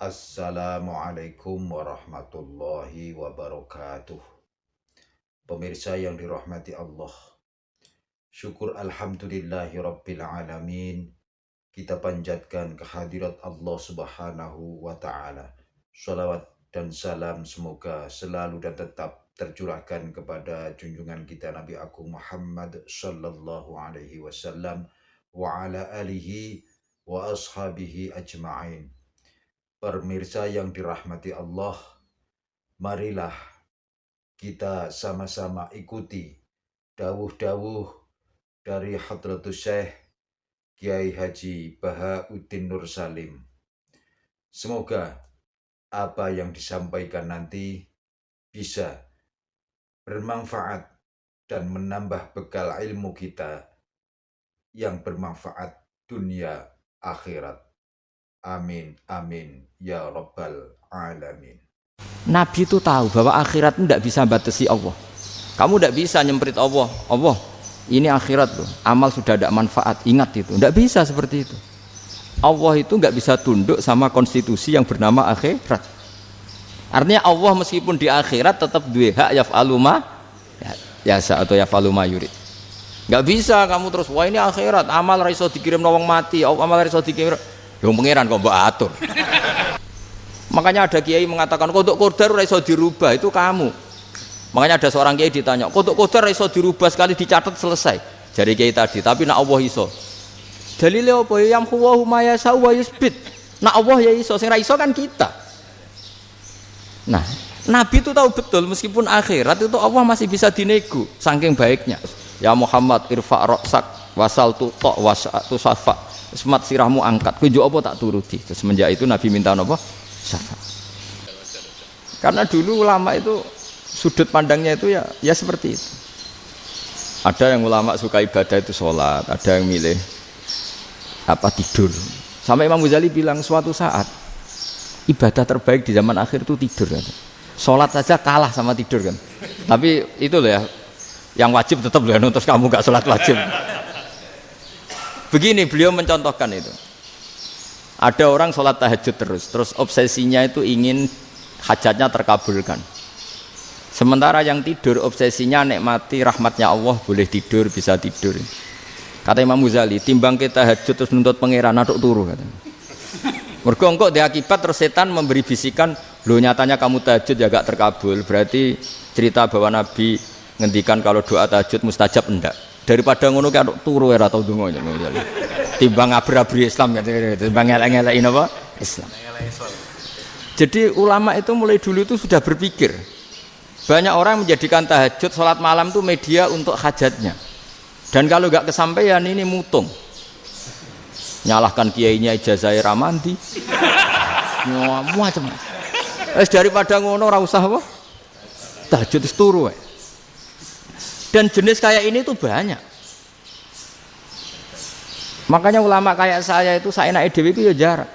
Assalamualaikum warahmatullahi wabarakatuh. Pemirsa yang dirahmati Allah, syukur alhamdulillahi rabbil alamin. Kita panjatkan kehadirat Allah subhanahu wa ta'ala. Salawat dan salam semoga selalu dan tetap tercurahkan kepada junjungan kita Nabi Agung Muhammad sallallahu alaihi wasallam wa ala alihi wa ashabihi ajma'in. Pemirsa yang dirahmati Allah, marilah kita sama-sama ikuti dawuh-dawuh dari Hadratus Syekh Kiai Haji Bahauddin Nur Salim. Semoga apa yang disampaikan nanti bisa bermanfaat dan menambah bekal ilmu kita yang bermanfaat dunia akhirat. Amin, amin, ya rabbal alamin. Nabi itu tahu bahwa akhirat tidak bisa batasi Allah. Kamu tidak bisa nyemprit Allah. Allah, ini akhirat loh. Amal sudah tidak manfaat. Ingat itu. Tidak bisa seperti itu. Allah itu nggak bisa tunduk sama konstitusi yang bernama akhirat. Artinya Allah meskipun di akhirat tetap duwe hak yaf'alu ma yasa atau yaf'alu ma yurid. Nggak bisa kamu terus wah ini akhirat, amal ra iso dikirim wong mati, amal ra iso dikirim. Yang pengiran kok mbok atur. Makanya ada kiai mengatakan kodok qadar ora iso dirubah, itu kamu. Makanya ada seorang kiai ditanya, kodok qadar ora iso dirubah sekali dicatat selesai. Jadi kiai tadi, tapi nak Allah iso. Dalile apa? Yamhu wa ma yasha wa yusbit. Nak Allah ya iso, sing ra iso kan kita. Nah, Nabi itu tahu betul meskipun akhirat itu Allah masih bisa dinego saking baiknya. Ya Muhammad irfa' ra'sak wasal tu ta' wasatu safa. Semat sirahmu angkat, kunjuk apa tak turuti. Semenjak itu Nabi minta apa? Syafaat. Karena dulu ulama itu sudut pandangnya itu ya seperti itu. Ada yang ulama suka ibadah itu sholat, ada yang milih tidur. Sampai Imam Ghazali bilang suatu saat ibadah terbaik di zaman akhir itu tidur kan. Sholat saja kalah sama tidur kan. Tapi itu loh ya, yang wajib tetap loh, terus kamu gak sholat wajib. Begini beliau mencontohkan itu. Ada orang sholat tahajud terus obsesinya itu ingin hajatnya terkabulkan. Sementara yang tidur obsesinya nikmati rahmatnya Allah, boleh tidur, bisa tidur. Kata Imam Ghazali, timbang kita tahajud terus nuntut pangeran aduk turu katanya. Mergo engko dia akibat terus setan memberi bisikan, "Lho nyatanya kamu tahajud ya gak terkabul." Berarti cerita bahwa Nabi ngendikan kalau doa tahajud mustajab enggak. Daripada ngono ki aduk turu ora tau ndonga ya. Timbang abri-abri Islam kan, timbang ngelek-ngelekin apa? Islam. Jadi ulama itu mulai dulu itu sudah berpikir. Banyak orang menjadikan tahajud, sholat malam itu media untuk hajatnya. Dan kalau nggak kesampaian ini mutung. Nyalahkan kiainya ijazah ramandi. Macam. Daripada ngono ora usah apa? Tahajud wis turu wae. Dan jenis kayak ini tuh banyak. Makanya ulama kayak saya itu saya naik dewi itu ya jarak.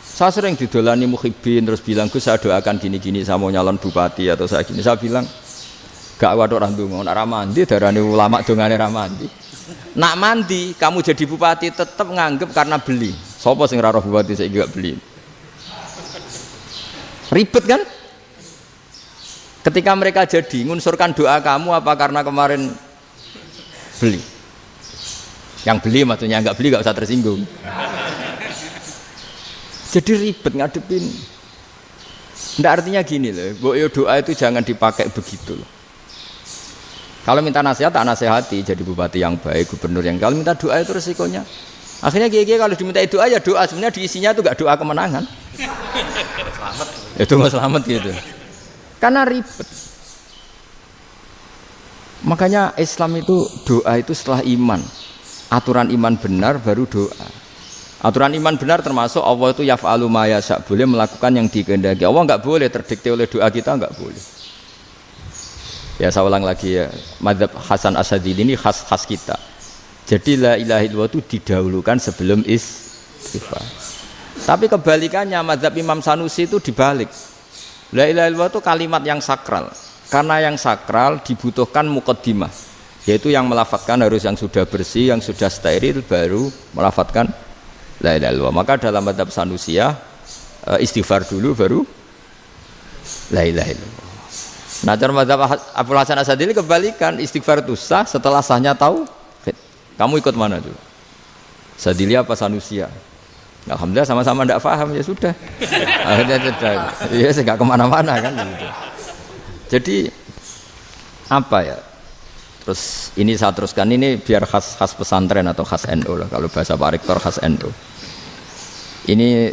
Saya sering didolani muhibbin terus bilang, "Gus, saya doakan gini-gini sama nyalon bupati atau saya gini." Saya bilang, "Gak waduh orang dongo, nak ramandi darani ulama dongane ramandi." Nak mandi kamu jadi bupati tetap nganggep karena beli. Sopo sing raro bupati saya juga beli. Ribet kan? Ketika mereka jadi ngunsurkan doa kamu apa karena kemarin beli? Yang beli maksudnya, nggak beli nggak usah tersinggung. Jadi ribet ngadepin. Nggak artinya gini loh, doa itu jangan dipakai begitu loh. Kalau minta nasihat, tak nasihati jadi bupati yang baik, gubernur yang. Kalau minta doa itu resikonya. Akhirnya kiai kalau diminta doa ya doa, sebenarnya diisinya itu nggak doa kemenangan. Selamat. Itu nggak selamat gitu. Karena ribet. Makanya Islam itu doa itu setelah iman. Aturan iman benar baru doa. Aturan iman benar termasuk Allah itu yaf'alu ma yasha, boleh melakukan yang dikehendaki. Allah enggak boleh terdikte oleh doa kita, enggak boleh. Ya saya ulang lagi ya, mazhab Hasan Asy'adili ini khas kita. Jadi la ilaha illallah itu didahulukan sebelum istighfar. Tapi kebalikannya mazhab Imam Sanusi itu dibalik. La ilaha illallah itu kalimat yang sakral. Karena yang sakral dibutuhkan muqaddimah, yaitu yang melafadzkan harus yang sudah bersih, yang sudah steril baru melafadzkan la ilaha illallah. Maka dalam mazhab Sanusiyah istighfar dulu baru la ilaha illallah. Nah, cara mazhab Abu Hasan Asy'adili kebalikan, istighfar itu sah setelah sahnya tauhid. Kamu ikut mana tuh? Asy'adili apa Sanusia? Alhamdulillah sama-sama tidak paham, ya sudah. Akhirnya sudah. Ya saya nggak kemana-mana kan gitu. Jadi apa ya? Terus ini saya teruskan, ini biar khas pesantren atau khas NU lah, kalau bahasa Pak Rektor khas NU. Ini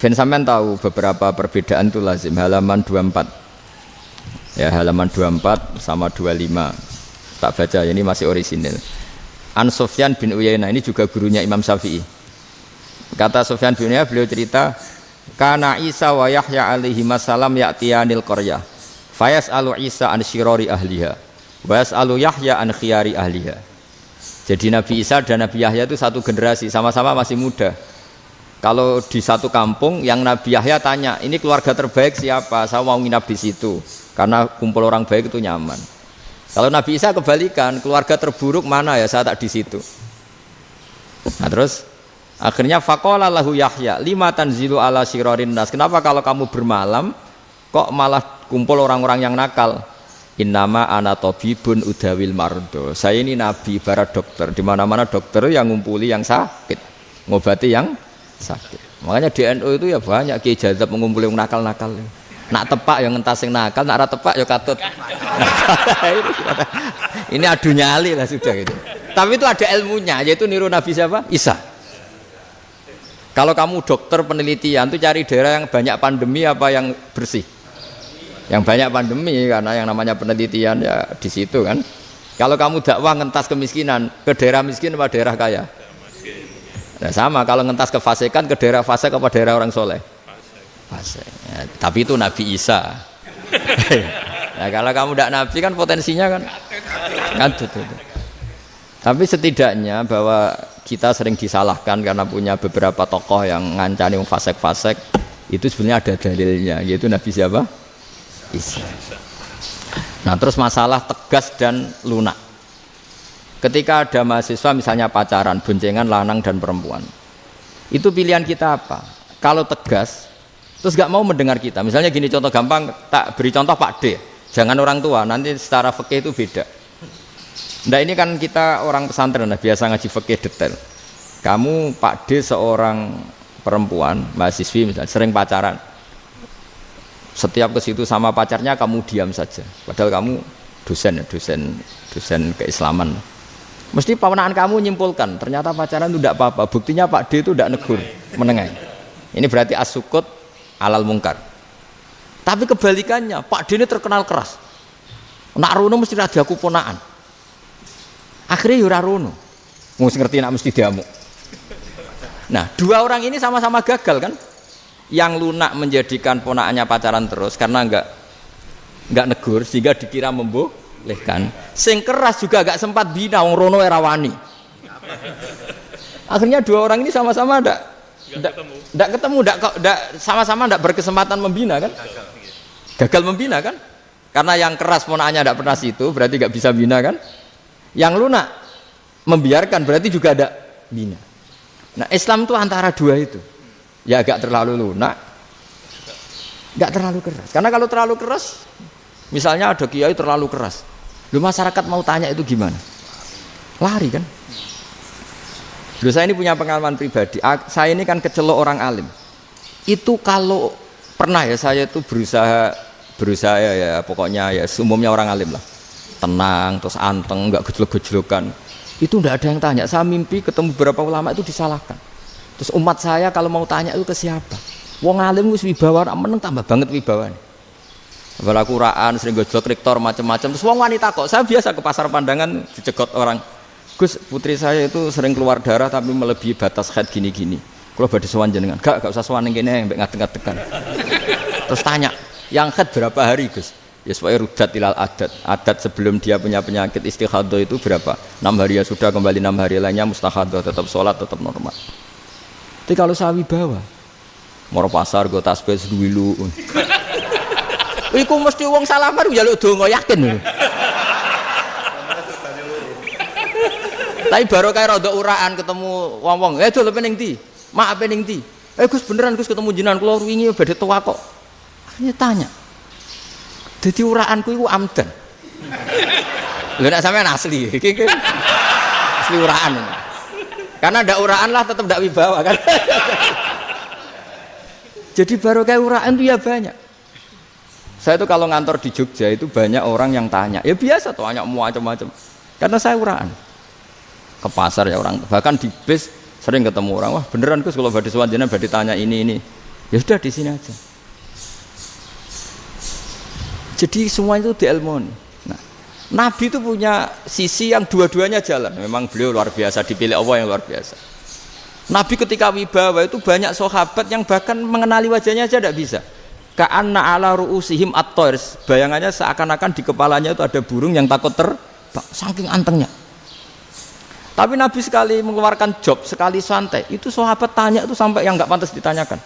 Ben sampean tahu beberapa perbedaan itu lazim, halaman 24. Ya, halaman 24 sama 25. Tak baca, ini masih orisinil. An Sufyan bin Uyainah, ini juga gurunya Imam Syafi'i. Kata Sufyan bin Uyainah, beliau cerita, kana Isa wa Yahya alaihi salam ya'tiyanil qaryah. Fayas'alu Isa an syirari ahliha, wa yas'alu Yahya an khiyari ahliha. Jadi Nabi Isa dan Nabi Yahya itu satu generasi, sama-sama masih muda. Kalau di satu kampung, yang Nabi Yahya tanya, ini keluarga terbaik siapa? Saya mau nginap di situ, karena kumpul orang baik itu nyaman. Kalau Nabi Isa kebalikan, keluarga terburuk mana ya? Saya tak di situ. Nah terus, akhirnya faqala lahu Yahya, lima tanzilu ala syirarin nas. Kenapa kalau kamu bermalam, kok malah kumpul orang-orang yang nakal? Innama ana tabibun udawil mardo. Saya ini nabi, barat dokter. Di mana-mana dokter yang ngumpuli yang sakit, ngobati yang sakit. Makanya di NU itu ya banyak Kiai Jazab mengumpuli yang nakal-nakal. Nak tepak yang ngentas yang nakal, nak ora tepak ya katut. Ini adu nyali lah sudah gitu. Tapi itu ada ilmunya, yaitu niru Nabi siapa? Isa. Kalau kamu dokter penelitian tuh cari daerah yang banyak pandemi apa yang bersih? Yang banyak pandemi, karena yang namanya penelitian ya di situ kan. Kalau kamu dakwah ngentas kemiskinan, ke daerah miskin apa daerah kaya? Nah, sama kalau ngentas kefasikan, ke daerah fasik apa daerah orang soleh? Fasik. Ya, tapi itu Nabi Isa. Nah, kalau kamu tidak Nabi kan potensinya kan itu. Tapi setidaknya bahwa kita sering disalahkan karena punya beberapa tokoh yang ngancani fasik-fasik, itu sebenarnya ada dalilnya, yaitu Nabi siapa? Isa. Nah terus masalah tegas dan lunak. Ketika ada mahasiswa misalnya pacaran, boncengan lanang dan perempuan, itu pilihan kita apa? Kalau tegas, terus gak mau mendengar kita. Misalnya gini, contoh gampang, tak beri contoh Pak D. Jangan orang tua, nanti secara fikih itu beda. Nah ini kan kita orang pesantren, nah, biasa ngaji fikih detail. Kamu Pak D seorang perempuan, mahasiswi misalnya, sering pacaran. Setiap ke situ sama pacarnya kamu diam saja. Padahal kamu dosen keislaman. Mesti pawanaan kamu nyimpulkan, ternyata pacaran itu tidak apa-apa. Buktinya Pak D itu tidak negur, menengahi. Ini berarti as-sukut alal mungkar. Tapi kebalikannya, Pak D ini terkenal keras. Nak rono mesti ada aku ponaan. Akhirnya yura rono. Mesti ngerti nak mesti diamuk. Nah, dua orang ini sama-sama gagal kan? Yang lunak menjadikan ponaannya pacaran terus karena enggak negur sehingga dikira membolehkan. Sing keras juga enggak sempat bina wong rono era wani. Akhirnya dua orang ini sama-sama enggak ketemu, sama-sama enggak berkesempatan membina kan? Gagal membina kan? Karena yang keras ponaannya enggak pernah situ, berarti enggak bisa bina kan? Yang lunak membiarkan berarti juga ada bina. Nah, Islam itu antara dua itu. Ya agak terlalu lunak, enggak terlalu keras. Karena kalau terlalu keras, misalnya ada kiai terlalu keras, lu masyarakat mau tanya itu gimana? Lari kan? Dulu saya ini punya pengalaman pribadi. Saya ini kan kecelok orang alim. Itu kalau pernah ya saya itu berusaha ya pokoknya ya umumnya orang alim lah. Tenang, terus anteng, enggak gejlok-gejlokan. Itu enggak ada yang tanya. Saya mimpi ketemu beberapa ulama itu disalahkan. Terus umat saya kalau mau tanya itu ke siapa? Wong alim wis wibawa, meneng tambah banget wibawane. Bala Quran sering gojlok rektor macam-macam. Terus wong wanita kok, saya biasa ke pasar pandangan dicegot orang. Gus, putri saya itu sering keluar darah tapi melebihi batas haid gini-gini. Kalau badhe sowan jenengan, gak usah sowan ning kene mbek ngadeg-ngadegan. Terus tanya, yang haid berapa hari, Gus? Ya supaya rudat ilal adat sebelum dia punya penyakit istihadah itu berapa? 6 hari ya sudah, kembali 6 hari lainnya mustahadah, tetap sholat, tetap normal. Tapi kalau sawi bawa moro pasar go tasbih seduwilu. Iku mesti wong salaman njaluk donga yakin. Tapi baru kayak rada uraan ketemu wong-wong, "Eh dol pening ndi? Mak pening ndi?" Gus beneran Gus ketemu jenengan kula wingi badhe tuwa kok. Akhirnya tanya. Dadi uraanku iku amdan. Lho nek sampean asli, iki asli uraan. Karena ndak uraan lah tetap ndak wibawa kan. Jadi barokah uraan itu ya banyak. Saya itu kalau ngantor di Jogja itu banyak orang yang tanya. Ya biasa tuh tanya macam-macam. Karena saya uraan. Ke pasar ya orang, bahkan di bis sering ketemu orang, wah beneran Gus kalau badhe sowan jenengan badhe tanya ini. Ya sudah di sini aja. Jadi semua itu diilmoni. Nah, Nabi itu punya sisi yang dua-duanya jalan. Memang beliau luar biasa, dipilih Allah yang luar biasa. Nabi ketika wibawa itu banyak sahabat yang bahkan mengenali wajahnya aja tidak bisa. Ka'anna ala ru'usihim at-tayr. Bayangannya seakan-akan di kepalanya itu ada burung yang takut terbang, saking antengnya. Tapi Nabi sekali mengeluarkan job, sekali santai, itu sahabat tanya itu sampai yang nggak pantas ditanyakan.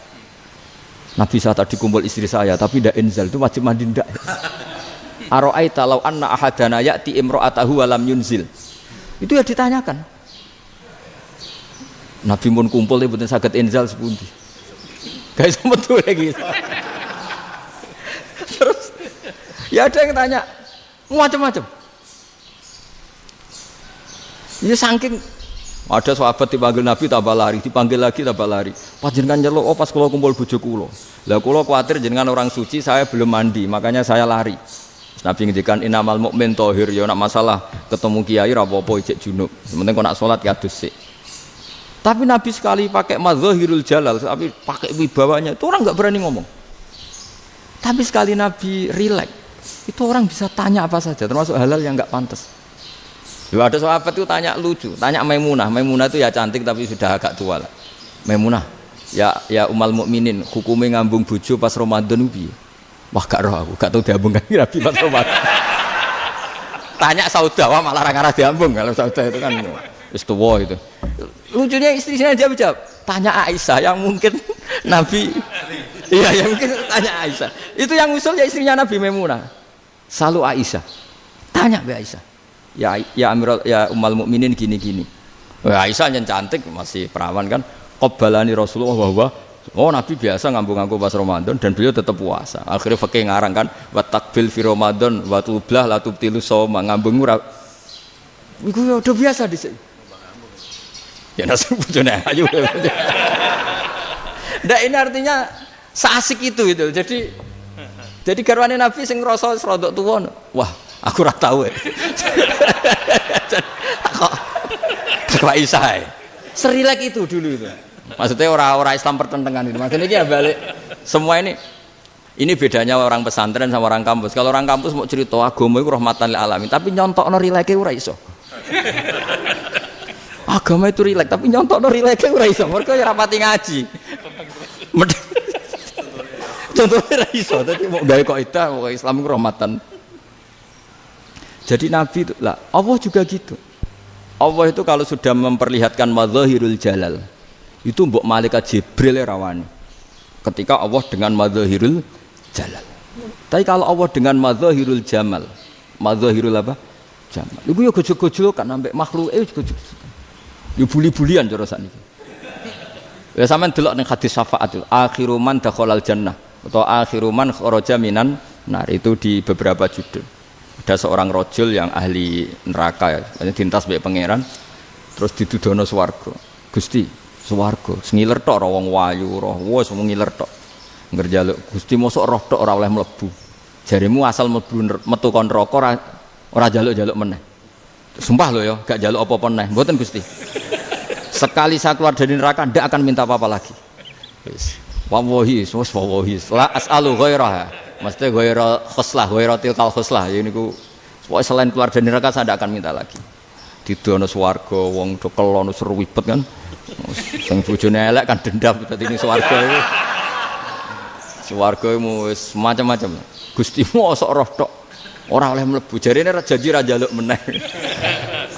Nabi saat tadi kumpul istri saya, tapi tidak inzal, itu wajib mandi ndak. Aro'aita law anna ahadana ya'ti imro'atahu walam yunzil. Itu ya ditanyakan. Nabi pun kumpul itu betul saged inzal sepundi. Guys betul lagi. Terus ya ada yang tanya macam-macam. Ini saking ada sahabat dipanggil Nabi tambah lari, dipanggil lagi tambah lari. Panjenengan nyeluk, oh pas kula kumpul bojo kula. Lah kula kuwatir jenengan orang suci, saya belum mandi, makanya saya lari. Nabi ngendikan innamal mukmin thahir, ya nak masalah ketemu kiai ra apa-apa ijek junub. Penting kok nak salat ya adus sik. Tapi Nabi sekali pakai madzahirul jalal, tapi pakai wibawanya, itu orang enggak berani ngomong. Tapi sekali Nabi rileks, itu orang bisa tanya apa saja, termasuk halal yang enggak pantas. Loh, ada sahabat itu tanya lucu, tanya Maimunah. Maimunah itu ya cantik tapi sudah agak tua lah. Maimunah, ya umal mukminin, hukumnya ngambung bojo pas Ramadan piye? Wah gak roh aku, gak tahu diambung kan Nabi pas Ramadan. Tanya Saudah, wah malah orang arah diambung kalau Saudah itu kan wis tuwa itu. Lucunya istrinya dia jawab, tanya Aisyah yang mungkin Nabi, iya yang mungkin tanya Aisyah. Itu yang usul ya istrinya Nabi Maimunah. Selalu Aisyah, tanya be Aisyah. Ya Amirul ya umal mukminin gini-gini. Aisyah yang cantik masih perawan kan. Qabbalani Rasulullah bahwa oh Nabi biasa ngambung-ngambung pas Ramadan dan beliau tetap puasa. Akhirnya fakih ngarang kan wa takbil fi Ramadan wa tublah la tubtilu shauma ngambung ora. Iku ya udah biasa di sini. Ya nasi bojone ayu. Ndak ini artinya seasik itu. Jadi garwane Nabi sing ngrasa rodok tuwa. Wah, aku ora tahu. Kok Aisyah. Serilek itu dulu itu. Maksudnya orang Islam pertentangan itu. Maksudnya dia balik semua ini bedanya orang pesantren sama orang kampus. Kalau orang kampus mau cerita agama itu rahmatan lil alamin, tapi nyontokno rileke ora iso. Agama itu rilek, tapi nyontokno rileke ora iso. Mergo ya rapati ngaji. Contohnya ora iso, dadi mau gawe kaidah kok Islam itu rahmatan. Jadi Nabi itu lah, Allah juga gitu. Allah itu kalau sudah memperlihatkan madzahirul jalal, itu mbok malaikat Jibril rawani. Ketika Allah dengan madzahirul jalal. Tapi kalau Allah dengan madzahirul jamal, madzahirul apa? Jamal. Iku yo gojol-gojol kan ambek makhluke gojol. Yo buli-bulian cara sakniki. Ya sampean delok ning hadis syafaat itu, akhiru man dakhalal jannah atau akhiru man kharaja minan nar itu di beberapa judul. Ada seorang rojul yang ahli neraka ya, dintas mbek pangeran terus didudono swarga. Gusti, swarga sengiler tok ora wong wayu roh, wis ngiler tok. Ngger njaluk Gusti mosok roh tok ora oleh mlebu. Jarimu asal mlebu metu kon neraka ora njaluk-njaluk meneh. Sumpah lho ya, gak njaluk apa-apa meneh. Mboten Gusti. Sekali saya keluar dari neraka ndak akan minta apa-apa lagi. Wis. Wallahi, wallahi. La as'alu ghairaha. Maksudnya ghaira khuslah, ghaira tilkal khuslah. Ya niku pokoke selain keluar dari neraka saya ndak akan minta lagi. Didono swarga wong do kelon seru wibet kan. Sing bojone elek kan dendam dadi ning swarga iku. Swarga wis macam-macam. Gustimu osok roh tok. Ora oleh mlebu. Jarine janji ra njaluk meneh.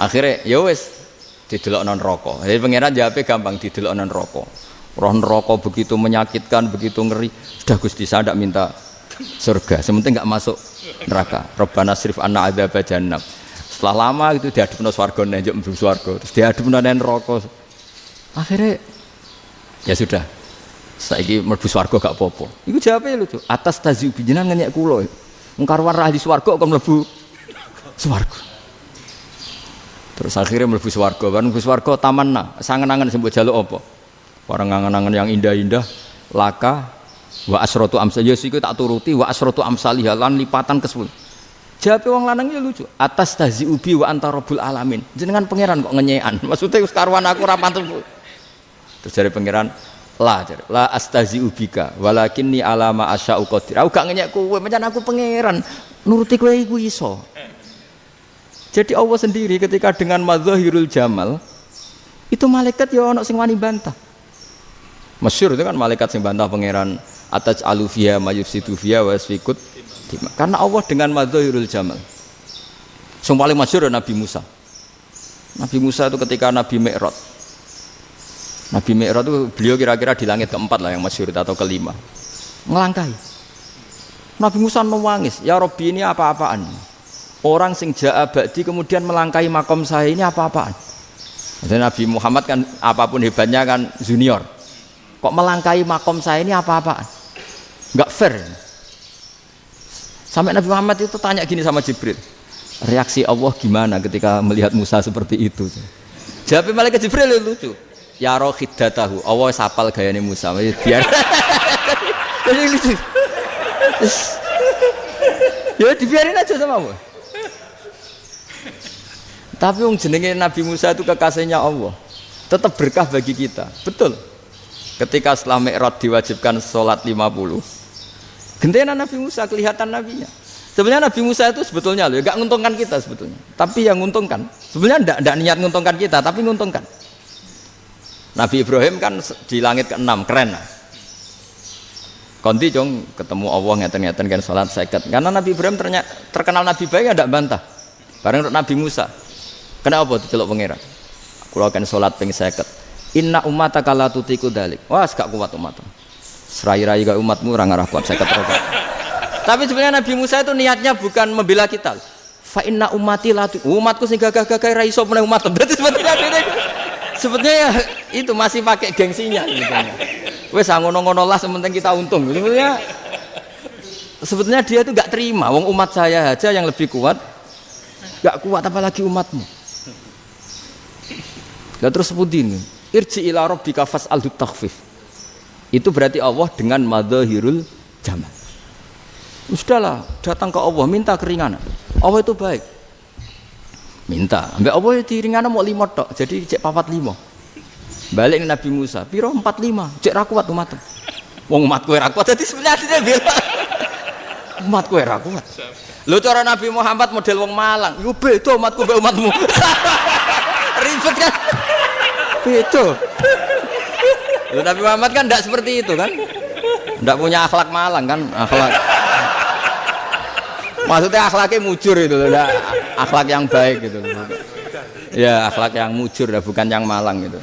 Akhire ya wis didelokno neraka. Jadi pangeran jawabe gampang didelokno neraka. Roh neraka begitu menyakitkan, begitu ngeri. Sudah Gusti saya ndak minta surga, sementing enggak masuk neraka. Rabbana srif anna adzab jahannam. Setelah lama itu diadepno swarga njuk mlebu swarga, terus diadepno neraka. Akhirnya ya sudah. Saiki mlebu swarga gak apa-apa. Iku jawabe lucu. Atas tazi jenengan ngenyek kula. Wong karuan ra di swarga kok mlebu swarga. Terus akhirnya mlebu swarga, kan mlebu swarga tamanna, sangen-angen sing mbok jaluk apa? Barang angen-angen yang indah-indah, laka wa asratu amsal ya iku tak turuti wa asratu amsalih lan lipatan ke-10. Jawabe wong lanang ya lucu. Atas tazi ubi wa anta rabbul alamin. Jenengan pangeran kok ngenyekan. Maksudnya wis karuan aku ora pantes. Terus jare pangeran la astazi ubika walakinni alama asya'u qadir. Aku gak ngenyek kowe, pancen aku pangeran. Nuruti kowe iku iso. Jadi Allah sendiri ketika dengan madzahirul jamal itu malaikat ya ono sing wani bantah. Masyhur itu kan malaikat sing bantah pangeran ataj alufia mayufsidu fiya wasfikut. Karena Allah dengan madzahirul jamal. Sing paling masyhur Nabi Musa. Nabi Musa itu ketika Nabi Mi'raj. Nabi Mi'raj itu beliau kira-kira di langit keempat lah yang masyhur atau kelima. Ngelangkai. Nabi Musa nangis, "Ya Rabbi, ini apa-apaan? Orang sing ja'a ba'di kemudian melangkai makom saya ini apa-apaan?" Dan Nabi Muhammad kan apapun hebatnya kan junior. Kok melangkai makom saya ini apa-apaan? Enggak fair. Sampai Nabi Muhammad itu tanya gini sama Jibril. Reaksi Allah gimana ketika melihat Musa seperti itu? Jawab malaikat Jibril lucu. Ya roh khiddatahu, Allah sapal gayane Musa, biar jadi lucu. Ya dibiarin aja sama Allah. Tapi wong jenenge Nabi Musa itu kekasihnya Allah, tetap berkah bagi kita, betul. Ketika setelah Mi'raj diwajibkan sholat 50, gentenan Nabi Musa kelihatan nabinya. Sebenarnya Nabi Musa itu sebetulnya loh, gak nguntungkan kita sebetulnya, tapi yang nguntungkan, sebenarnya ndak niat nguntungkan kita, tapi nguntungkan. Nabi Ibrahim kan di langit ke-6, keren lah. Konti jong ketemu Allah ngeten-ngeten kan sholat 50. Karena Nabi Ibrahim terkenal Nabi baik tidak bantah. Bareng Nabi Musa. Kenapa diceluk pangeran? Aku akan sholat ping 50. Inna ummataka la tutiku dalik. Wah, gak kuat umatmu. Serai-rai gak umatmu ora ngarah kuat 50 rakaat. Tapi sebenarnya Nabi Musa itu niatnya bukan membela kita. Fa inna ummati la umatku sing gagah-gagah ra iso meneh umat. Berarti sebetulnya ya itu masih pakai gengsinya gitu. Wes ngono-ngono lah sementing kita untung. Sebetulnya dia itu enggak terima wong umat saya aja yang lebih kuat. Enggak kuat apalagi umatmu. Lah terus sebutin irji ila rabbika fas'alhu takhfif. Itu berarti Allah dengan madzahirul jamal. Sudahlah, datang ke Allah minta keringanan. Allah itu baik. Minta, ambek Allah diringana mau 5 tok, jadi cek 45. Balik Nabi Musa, piro 45, cek ra kuat umat. Wong umat kowe ra kuat, dadi sebenarnya dia bilang umat kowe ra kuat. Lho cara Nabi Muhammad model wong Malang, yo beda umatku mbek umatmu. Ribet kan? Beda. Lho Nabi Muhammad kan enggak seperti itu kan? Enggak punya akhlak Malang kan, akhlak. Maksudnya akhlaknya mujur itu loh, akhlak yang baik gitu loh. Ya akhlak yang mujur lah, bukan yang malang gitu.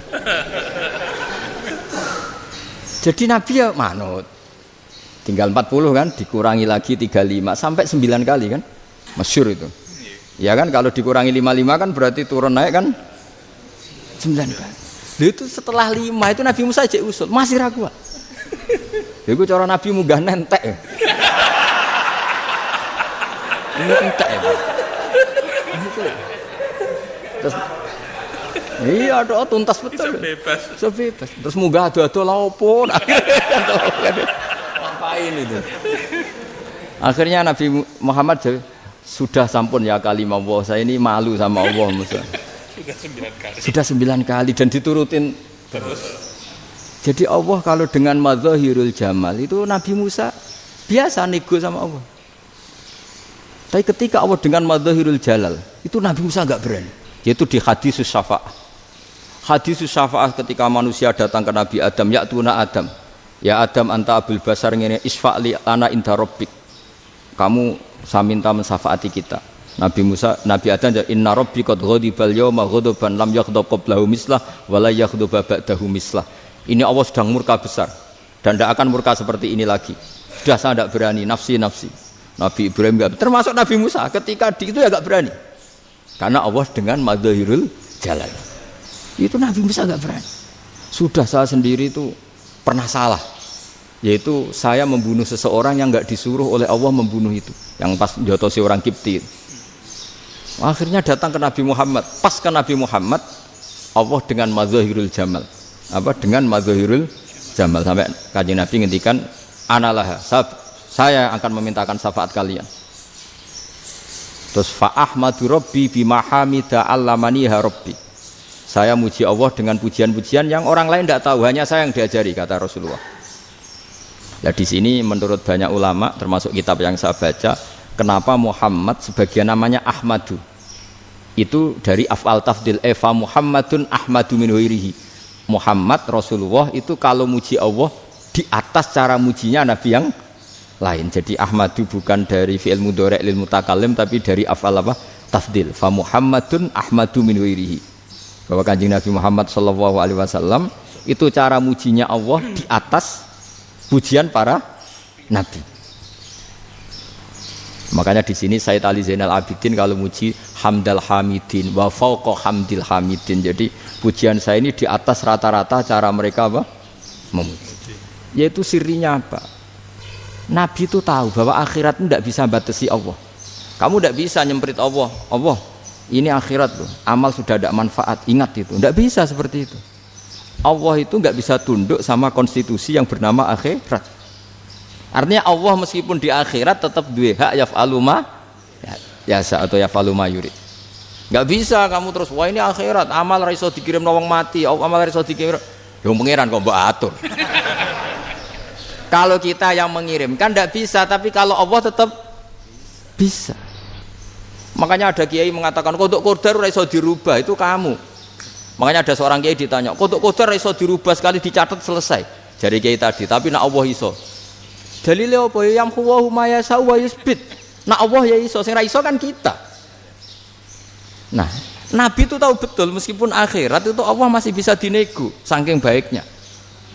Jadi Nabi ya manut. Tinggal 40 kan, dikurangi lagi 35 sampai 9 kali kan, masyhur itu. Ya kan kalau dikurangi 55 kan berarti turun naik kan 9 kali. Lalu itu setelah 5 itu Nabi Musa aja usul, masih ragu. Itu cara Nabi munggah nentek. Ini entek ya. Terus iya doa tuntas betul. Sebebas. Terus munggah ado-ado la opo. Ngapain itu? Akhirnya Nabi Muhammad sudah sampun ya kalimah Allah. Saya ini malu sama Allah Musa. Sudah 9 kali dan diturutin terus. Jadi Allah kalau dengan madzahirul jamal itu Nabi Musa biasa nego sama Allah. Tapi ketika Allah dengan madzahirul jalal itu Nabi Musa enggak berani. Yaitu di hadisus syafa'ah. Hadisus syafa'ah ketika manusia datang ke Nabi Adam, ya'tuna Adam. Ya Adam anta abul basar ngene isfa'li ana inda rabbik. Kamu saya minta mensafaati kita. Nabi Musa, Nabi Adam inna rabbi qad ghadibal yawma ghadaban lam yaghdab qablahu mislah wa la yaghdab ba'dahu mislah. Ini Allah sedang murka besar dan tidak akan murka seperti ini lagi. Sudah saya tidak berani, nafsi. Nabi Ibrahim enggak, termasuk Nabi Musa ketika itu ya enggak berani. Karena Allah dengan madzahirul jalal. Itu Nabi Musa enggak berani. Sudah saya sendiri itu pernah salah. yaitu saya membunuh seseorang yang nggak disuruh oleh Allah membunuh itu, yang pas jotosi orang Kipti. Akhirnya datang ke Nabi Muhammad, pas ke Nabi Muhammad Allah dengan madzahirul jamal, dengan madzahirul jamal, sampai Kanjeng Nabi ngendikan analah, saya akan memintakan syafaat kalian. Terus fa ahmadu rabbi bima hamida allamaniha rabbi, saya muji Allah dengan pujian-pujian yang orang lain tidak tahu, hanya saya yang diajari, kata Rasulullah. Nah, di sini menurut banyak ulama termasuk kitab yang saya baca, kenapa Muhammad sebagian namanya Ahmadu, itu dari af'al tafdil, fa Muhammadun Ahmadu min ghairihi. Muhammad Rasulullah itu kalau muji Allah di atas cara mujinya Nabi yang lain. Jadi Ahmadu bukan dari fi'il mudhari' lil mutakallim, tapi dari af'al tafdil, fa Muhammadun Ahmadu min ghairihi, bahwa Kanjeng Nabi Muhammad sallallahu alaihi wasallam itu cara mujinya Allah di atas pujian para nabi. Makanya di sini Sayyid Ali Zainal Abidin kalau muji hamdal hamidin wa fauqa hamdil hamidin, jadi pujian saya ini di atas rata-rata cara mereka memuji. Yaitu sirinya apa? Nabi itu tahu bahwa akhirat itu tidak bisa batasi Allah. Kamu tidak bisa nyemprit Allah, Allah ini akhirat loh, amal sudah tidak manfaat, ingat itu. Tidak bisa seperti itu. Allah itu nggak bisa tunduk sama konstitusi yang bernama akhirat. Artinya Allah meskipun di akhirat tetap duwe hak yaf'alu ma yasa atau yaf'alu ma yurid. Nggak bisa kamu terus, wah ini akhirat, amal ra iso dikirim wong mati, amal ra iso dikirim. Ya pangeran kok mbok atur. Kalau kita yang mengirimkan tidak bisa, tapi kalau Allah tetap bisa. Makanya ada kiai mengatakan kodok qadar ora iso dirubah, itu kamu. Makanya ada seorang kiai ditanya, kodok qadar ora iso dirubah, sekali dicatat selesai. Jadi kiai tadi, tapi nak Allah iso. Dalile apa? Yang huwa ma yasha wa yusbit. Nak Allah ya iso, sing ra iso kan kita. Nah, Nabi itu tahu betul meskipun akhirat itu Allah masih bisa dinego, saking baiknya.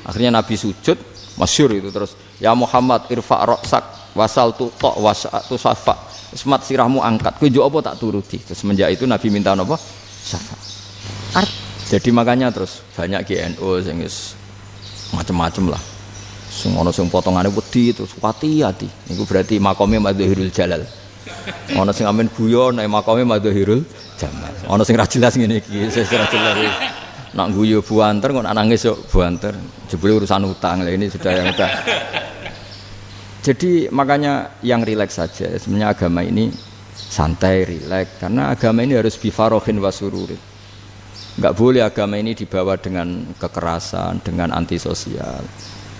Akhirnya Nabi sujud, masyhur itu terus, ya Muhammad irfa' ra'sak wasal tuqa wasatu safa. Semat sirahmu angkat, kowe njuk apa tak turuti. Terus semenjak itu Nabi minta apa? Syafaat. Jadi makanya terus banyak GNU sing wis macam-macam lah. Sing ana sing potongane wedi terus hati-hati. Niku berarti makome madzahirul jalal. Ana sing amen guyon nek makome madzahirul jamal. Ana sing ra jelas ngene iki, wis ra jelas. Nak guyu buanter kok nangis yo buanter. Jebule urusan utang. Lah ini sudah yang udah. Jadi makanya yang rileks saja. Sebenarnya agama ini santai, rileks, karena agama ini harus bifarohin wasururin. Enggak boleh agama ini dibawa dengan kekerasan, dengan antisosial.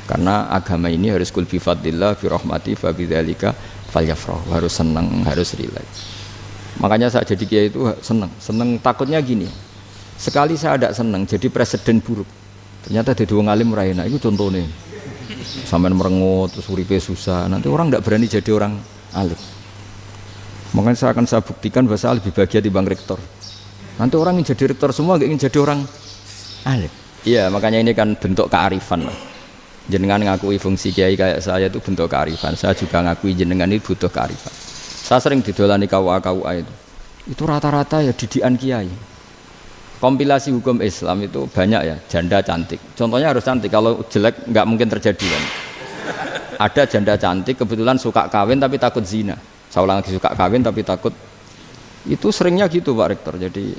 Karena agama ini harus kul bi fadlillah bi rahmati fa bidzalika falyafrahu, harus senang, harus rileks. Makanya saya jadi kiai itu senang takutnya gini. Sekali saya tidak senang jadi presiden buruk. Ternyata jadi wong alim ra enak, itu contohnya. Sampai merengut terus uripe susah, nanti orang tidak berani jadi orang alim. Makanya saya akan buktikan bahwa saya lebih bahagia dibanding rektor. Nanti orang ingin jadi rektor semua, nggak ingin jadi orang alim. Iya, makanya ini kan bentuk kearifan. Jenengan ngakui fungsi kiai kayak saya itu bentuk kearifan. Saya juga ngakui jenengan ini butuh kearifan. Saya sering didolani KUA itu rata-rata ya didikan kiai. Kompilasi hukum Islam itu banyak ya, janda cantik. Contohnya harus cantik, kalau jelek nggak mungkin terjadi kan. Ada janda cantik kebetulan suka kawin tapi takut zina. Saya ulang lagi, suka kawin tapi takut. Itu seringnya gitu Pak Rektor. Jadi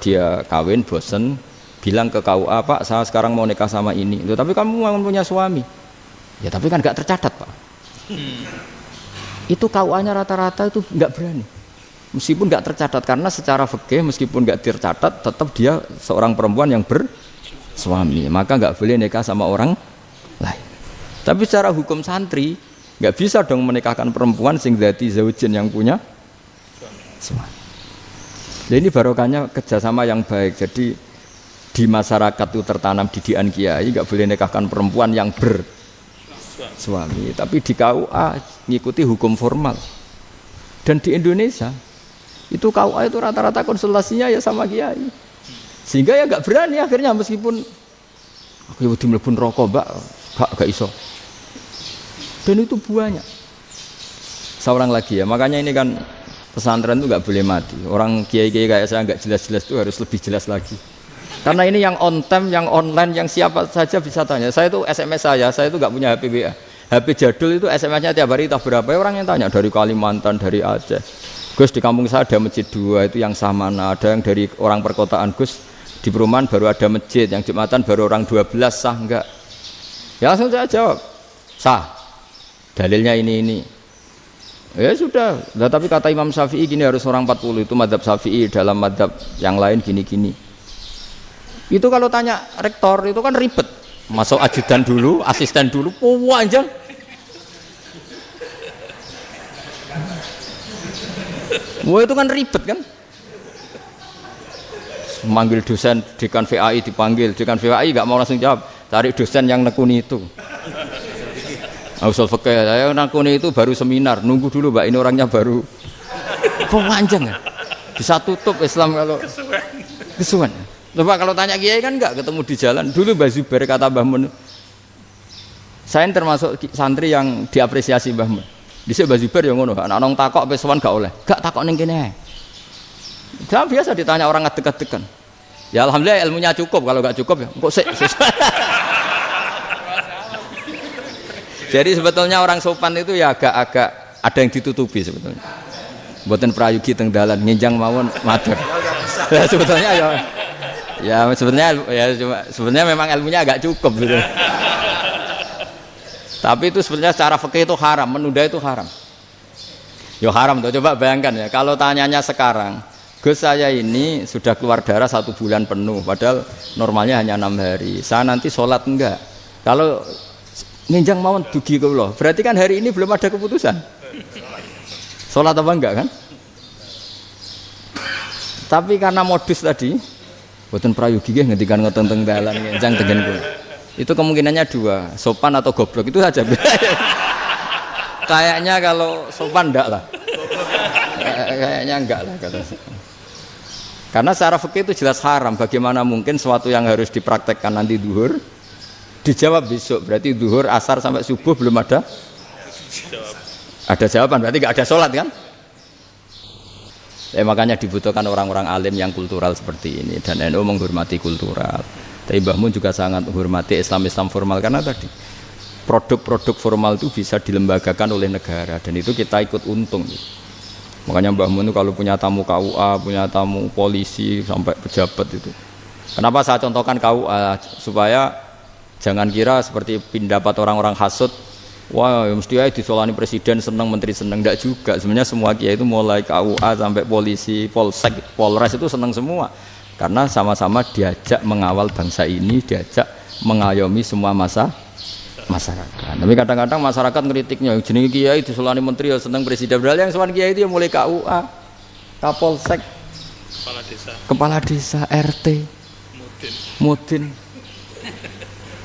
dia kawin bosen, bilang ke KUA, Pak saya sekarang mau nikah sama ini. Loh, tapi kamu mau punya suami. Ya tapi kan nggak tercatat Pak. Itu KUA-nya rata-rata itu nggak berani. Meskipun nggak tercatat, karena secara fikih meskipun nggak tercatat tetap dia seorang perempuan yang bersuami, maka nggak boleh nikah sama orang lain. Tapi secara hukum santri nggak bisa dong menikahkan perempuan sing dzati zaujin yang punya suami. Jadi ini barokahnya kerjasama yang baik. Jadi di masyarakat itu tertanam didikan kiai nggak boleh nikahkan perempuan yang bersuami. Tapi di KUA ngikuti hukum formal. Dan di Indonesia itu KUA itu rata-rata konsultasinya ya sama kiai, sehingga ya nggak berani akhirnya, meskipun aku udah mlebu rokok mbak gak iso, dan itu banyak. Seorang lagi ya, makanya ini kan pesantren itu nggak boleh mati. Orang kiai-kiai kayak saya nggak jelas-jelas itu harus lebih jelas lagi. Karena ini yang on time, yang online, yang siapa saja bisa tanya. Saya itu SMS saya itu nggak punya HP WA. HP jadul itu SMS-nya tiap hari entah berapa orang yang tanya dari Kalimantan, dari Aceh. Gus di kampung saya ada masjid 2 itu yang sama. Nah, ada yang dari orang perkotaan Gus di perumahan baru ada masjid, yang Jumatan baru orang 12 sah enggak? Ya langsung saya jawab sah. Dalilnya ini. Ya sudah. Nah, tapi kata Imam Syafi'i gini harus orang 40 itu madzhab Syafi'i, dalam madzhab yang lain gini-gini. Itu kalau tanya rektor itu kan ribet. Masuk ajudan dulu, asisten dulu, panjang. Wah itu kan ribet kan? Manggil dosen dekan VAI dipanggil, dekan VAI nggak mau langsung jawab, cari dosen yang nekuni itu. Usul fikih, saya nekuni itu baru seminar, nunggu dulu mbak ini orangnya baru. Panjang kan? Bisa tutup Islam kalau kesuwen. Coba kalau tanya kiai kan enggak ketemu di jalan. Dulu Mbah Zubair kata Mbah Mun. Saya termasuk santri yang diapresiasi Mbah Mun. Dhisik Mbah Zubair ya ngono, anak nong takok pesowan gak oleh. Gak takok ning kene. Jangan biasa ditanya orang ngadeg-adegan. Ya alhamdulillah ilmunya cukup, kalau enggak cukup ya kok sik. Jadi sebetulnya orang sopan itu ya agak-agak ada yang ditutupi sebetulnya. Mboten prayogi teng dalan nginjang mawon matur. Ya sebetulnya ya sebenarnya memang ilmunya agak cukup gitu. Tapi itu sebenarnya secara fikih itu haram, menunda itu haram. Ya haram tuh, coba bayangkan ya, kalau tanyanya sekarang, Gus saya ini sudah keluar darah 1 bulan penuh, padahal normalnya hanya 6 hari. Saya nanti sholat enggak? Kalau nginjang mawon dugi kula, berarti kan hari ini belum ada keputusan. Sholat apa enggak kan? Tapi karena modus tadi, boten prayogi nggih ngendikan ngoten teng dalan ngenjang tengen kula. Itu kemungkinannya 2, sopan atau goblok itu saja. Kayaknya kalau sopan enggak lah. Kayaknya enggak lah kata. Karena secara fikih itu jelas haram. Bagaimana mungkin sesuatu yang harus dipraktekkan nanti zuhur dijawab besok, berarti zuhur, asar sampai subuh belum ada jawaban, berarti enggak ada sholat kan? Ya, makanya dibutuhkan orang-orang alim yang kultural seperti ini, dan NU menghormati kultural. Tapi Mbah Mun juga sangat menghormati Islam formal, karena tadi produk-produk formal itu bisa dilembagakan oleh negara, dan itu kita ikut untung. Makanya Mbah Mun itu kalau punya tamu KUA, punya tamu polisi sampai pejabat itu. Kenapa saya contohkan KUA? Supaya jangan kira seperti pendapat orang-orang hasud. Wah, mesti aja disolani presiden seneng, menteri seneng. Enggak juga. Sebenarnya semua kiai itu mulai KUA sampai polisi, polsek, polres itu seneng semua. Karena sama-sama diajak mengawal bangsa ini, diajak mengayomi semua masyarakat. Tapi kadang-kadang masyarakat ngeritiknya, jenenge kiai disolani menteri ya seneng, presiden. Padahal yang sowan kiai itu ya mulai KUA, Kapolsek, kepala desa, RT, Mudin.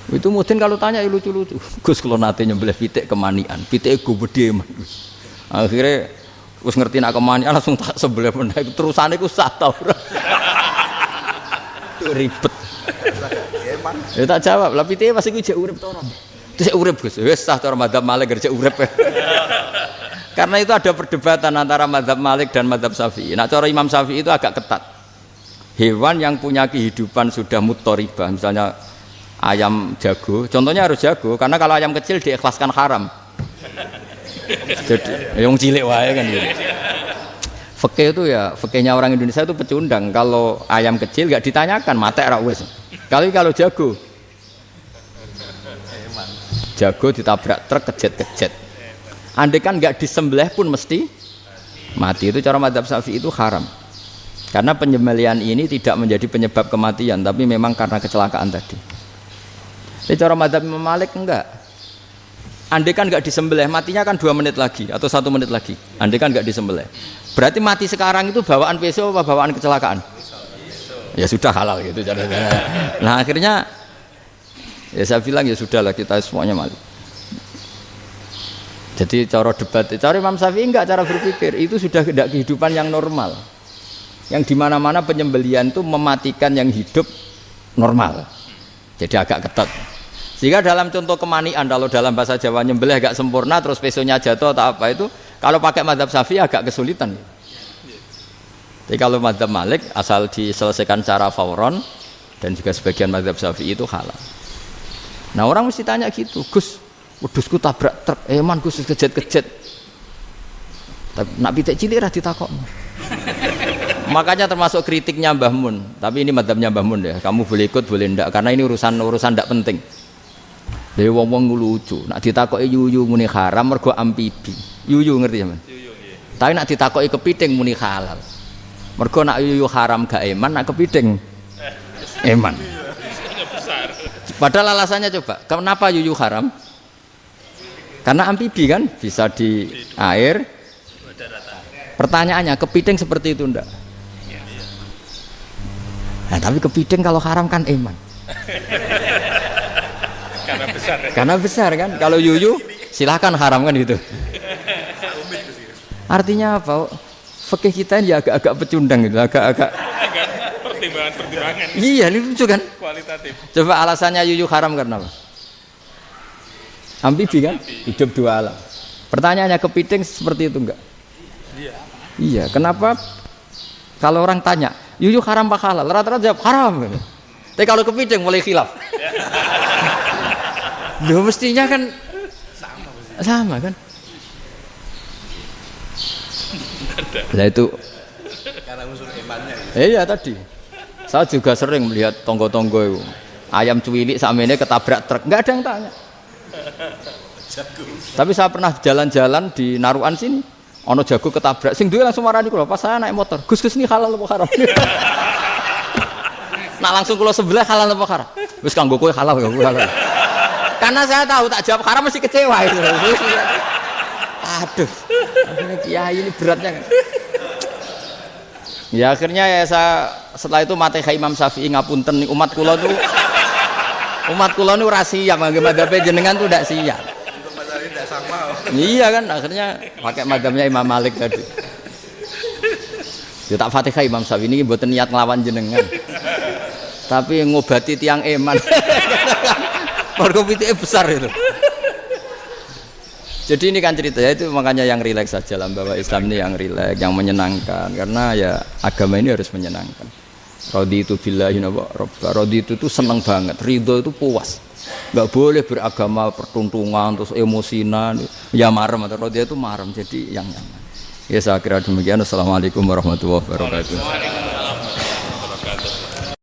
Itu mungkin kalau tanya ya lucu-lucu. Gus kalau nate nyembelih pitik kemanian, pitike go gede man. Akhirnya wis ngerti nak kemanian langsung tak sebelah meneh. Terusane ku sah ta ora. Ribet. Ya tak jawab, lah pitike pas iku jek urip ta ora? Terus urip Gus. Wis sah cara madzhab Malik jek urip. Karena itu ada perdebatan antara madzhab Malik dan madzhab Syafi'i. Nah cara Imam Syafi'i itu agak ketat. Hewan yang punya kehidupan sudah mutharibah, misalnya ayam jago, contohnya harus jago, karena kalau ayam kecil diikhlaskan haram. Jadi yang cilik wae kan gitu. Fikih itu ya, fikihnya orang Indonesia itu pecundang. Kalau ayam kecil enggak ditanyakan, mate ra wis. Kalau jago ditabrak truk kejet-kejet. Andai kan enggak disembelih pun mesti mati. Itu cara madzhab Syafi'i itu haram. Karena penyembelihan ini tidak menjadi penyebab kematian, tapi memang karena kecelakaan tadi. Tapi cara madzhab Imam Malik enggak. Andai kan enggak disembelih, matinya kan 2 menit lagi atau 1 menit lagi. Andai kan enggak disembelih. Berarti mati sekarang itu bawaan peso apa bawaan kecelakaan? Ya sudah halal gitu caranya. Nah akhirnya ya saya bilang ya sudahlah kita semuanya mati. Jadi cara debat, cara Imam Syafi'i enggak, cara berpikir itu sudah tidak kehidupan yang normal. Yang dimana-mana penyembelihan itu mematikan yang hidup normal. Jadi agak ketat. Sehingga dalam contoh kemanian, kalau dalam bahasa Jawa nyembelih agak sempurna terus pesonya jatuh atau apa itu, kalau pakai madzhab Syafi'i agak kesulitan. Jadi kalau madzhab Malik asal diselesaikan secara fauron, dan juga sebagian mazhab Syafi'i itu halal. Nah orang mesti tanya gitu, Gus, wedhusku tabrak truk, eman Gus kejet-kejet. Tapi nak pitik cilik ra ditakokno. Makanya termasuk kritiknya Mbah Mun, tapi ini madzhabnya Mbah Mun ya. Kamu boleh ikut boleh ndak karena ini urusan ndak penting. Dewe wong-wong lucu, nak ditakoki yuyu muni haram mergo amfibi. Yuyu ngerti ya, Man? Yuyu nggih. Tapi nak ditakoki kepiting muni halal. Mergo nak yuyu haram gak eman, nak kepiting eman. Padahal alasannya coba, kenapa yuyu haram? Karena amfibi kan, bisa di air. Pertanyaannya, kepiting seperti itu ndak? Nah, tapi kepiting kalau haram kan eman. Karena besar ya? Karena besar kan. Kalau yuyu silahkan haram kan gitu. Artinya apa? Fikih kita ini agak-agak pecundang gitu, agak-agak pertimbangan. Iya, lucu kan? Kualitatif. Coba alasannya yuyu haram karena apa? Amfibi kan? Hidup dua alam. Pertanyaannya kepiting seperti itu enggak? Iya, kenapa kalau orang tanya, yuyu haram apa halal? Rata-rata jawab haram. Tapi kalau kepiting mulai khilaf. Loh mestinya kan sama kan? Nah itu Karena unsur imannya. Iya tadi. Saya juga sering melihat tonggo-tonggo itu. Ayam cuwilik sakmene ketabrak truk, enggak ada yang tanya. Tapi saya pernah jalan-jalan di Narukan sini. Ono jago ketabrak, sing duwe langsung marani kula pas saya naik motor. Gus ini halal apa haram? Nak langsung kula sebelah halal apa haram? Wis kanggo kowe halal ya halal. Karena saya tahu tak jawab haram mesti kecewa itu. Aduh. Akhirnya kiai ini beratnya. Ya akhirnya ya saya setelah itu mate Imam Syafi'i ngapunten umat kula tuh. Umat kula niku ora siap mangke madzhab jenengan tuh ndak siap. Iya kan akhirnya pakai madhabnya Imam Malik tadi. Ya tak Fatihah Imam Syafi'i ini mboten niat nglawan jenengan. Tapi ngobati tiang eman. Mergo pitike besar itu. Jadi ini kan ceritanya itu makanya yang rileks saja lah bahwa Islam ini yang rileks, yang menyenangkan karena ya agama ini harus menyenangkan. Raditu billahi robba. Raditu itu seneng banget, ridho itu puas. Enggak boleh beragama pertuntungan terus emosinan ya marem atau rodi itu marem jadi yang nyaman. Ya saya kira demikian. Assalamualaikum warahmatullahi wabarakatuh.